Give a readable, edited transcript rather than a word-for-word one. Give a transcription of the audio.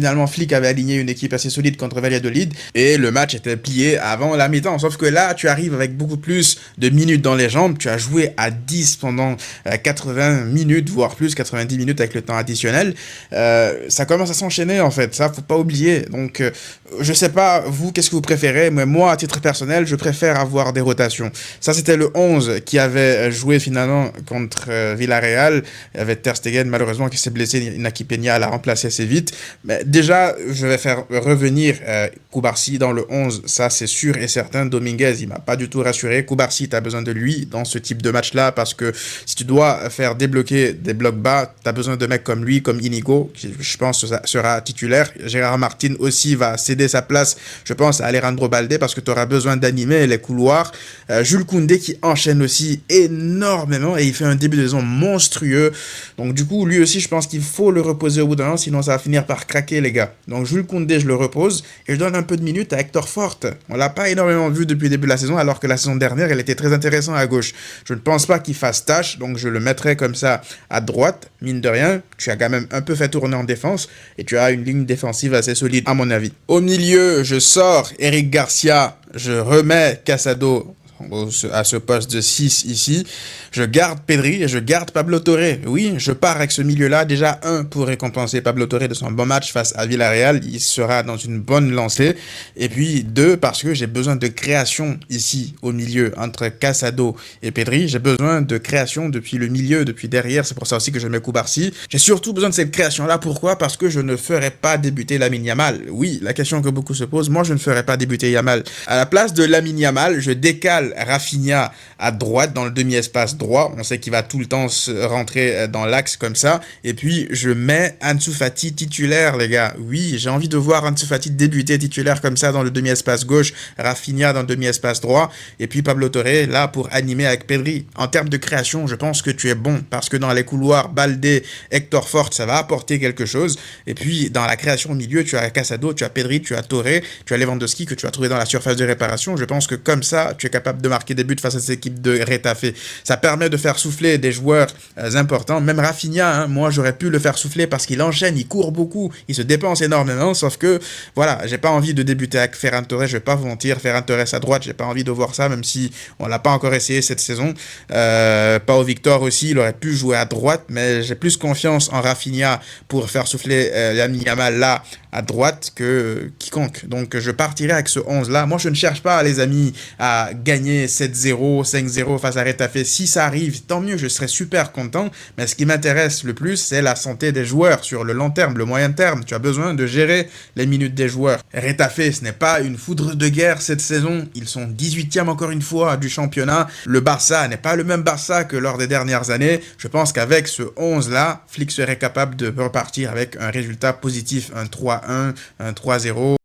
Finalement, Flick avait aligné une équipe assez solide contre Valladolid et le match était plié avant la mi-temps. Sauf que là, tu arrives avec beaucoup plus de minutes dans les jambes. Tu as joué à 10 pendant 80 minutes, voire plus, 90 minutes avec le temps additionnel. Ça commence à s'enchaîner en fait, ça faut pas oublier. Donc, je sais pas, vous, qu'est-ce que vous préférez, mais moi, à titre personnel, je préfère avoir des rotations. Ça, c'était le 11 qui avait joué finalement contre Villarreal. Il y avait Ter Stegen, malheureusement, qui s'est blessé. Inaki Peña l'a remplacé assez vite. Mais déjà, je vais faire revenir Koubarsi dans le 11, ça c'est sûr et certain. Dominguez, il m'a pas du tout rassuré. Koubarsi, tu as besoin de lui dans ce type de match-là parce que si tu dois faire débloquer des blocs bas, tu as besoin de mecs comme lui, comme Inigo, qui je pense sera titulaire. Gérard Martin aussi va céder sa place, je pense, à Alejandro Balde parce que tu auras besoin d'animer les couloirs. Jules Koundé qui enchaîne aussi énormément et il fait un début de saison monstrueux. Donc du coup, lui aussi, je pense qu'il faut le reposer au bout d'un an, sinon ça va finir par craquer les gars. Donc Jules Koundé, je le repose et je donne un peu de minutes à Hector Fort. On l'a pas énormément vu depuis le début de la saison, alors que la saison dernière, elle était très intéressante à gauche. Je ne pense pas qu'il fasse tâche, donc je le mettrai comme ça à droite. Mine de rien, tu as quand même un peu fait tourner en défense et tu as une ligne défensive assez solide à mon avis. Au milieu, je sors Eric Garcia, je remets Casado à ce poste de 6 ici. Je garde Pedri et je garde Pablo Torre. Oui, je pars avec ce milieu-là. Déjà, pour récompenser Pablo Torre de son bon match face à Villarreal. Il sera dans une bonne lancée. Et puis, 2, parce que j'ai besoin de création ici, au milieu, entre Casado et Pedri. J'ai besoin de création depuis le milieu, depuis derrière. C'est pour ça aussi que je mets Koubarsi. J'ai surtout besoin de cette création-là. Pourquoi? Parce que je ne ferai pas débuter Lamine Yamal. Oui, la question que beaucoup se posent, moi, je ne ferai pas débuter Yamal. À la place de Lamine Yamal, je décale Rafinha à droite dans le demi-espace droit. On sait qu'il va tout le temps se rentrer dans l'axe comme ça. Et puis, je mets Ansu Fati titulaire, les gars. Oui, j'ai envie de voir Ansu Fati débuter titulaire comme ça dans le demi-espace gauche, Rafinha dans le demi-espace droit, et puis Pablo Torre là pour animer avec Pedri. En termes de création, je pense que tu es bon parce que dans les couloirs, Balde, Hector Fort, ça va apporter quelque chose. Et puis, dans la création au milieu, tu as Casado, tu as Pedri, tu as Torre, tu as Lewandowski que tu as trouvé dans la surface de réparation. Je pense que comme ça, tu es capable de marquer des buts face à cette équipe de Retafe. Ça permet de faire souffler des joueurs importants. Même Rafinha, moi j'aurais pu le faire souffler parce qu'il enchaîne, il court beaucoup, il se dépense énormément. Sauf que voilà, j'ai pas envie de débuter avec Ferran Torres, je vais pas vous mentir. Ferran Torres à droite, j'ai pas envie de voir ça, même si on l'a pas encore essayé cette saison. Pau Victor aussi, il aurait pu jouer à droite, mais j'ai plus confiance en Rafinha pour faire souffler Lamine Yamal là à droite que quiconque. Donc je partirai avec ce 11 là. Moi je ne cherche pas les amis à gagner 7-0, 5-0 face à Retafe. Si ça arrive, tant mieux, je serai super content. Mais ce qui m'intéresse le plus, c'est la santé des joueurs sur le long terme, le moyen terme. Tu as besoin de gérer les minutes des joueurs. Retafe, ce n'est pas une foudre de guerre cette saison. Ils sont 18e encore une fois du championnat. Le Barça n'est pas le même Barça que lors des dernières années. Je pense qu'avec ce 11 là, Flick serait capable de repartir avec un résultat positif, un 3-1, un 3-0.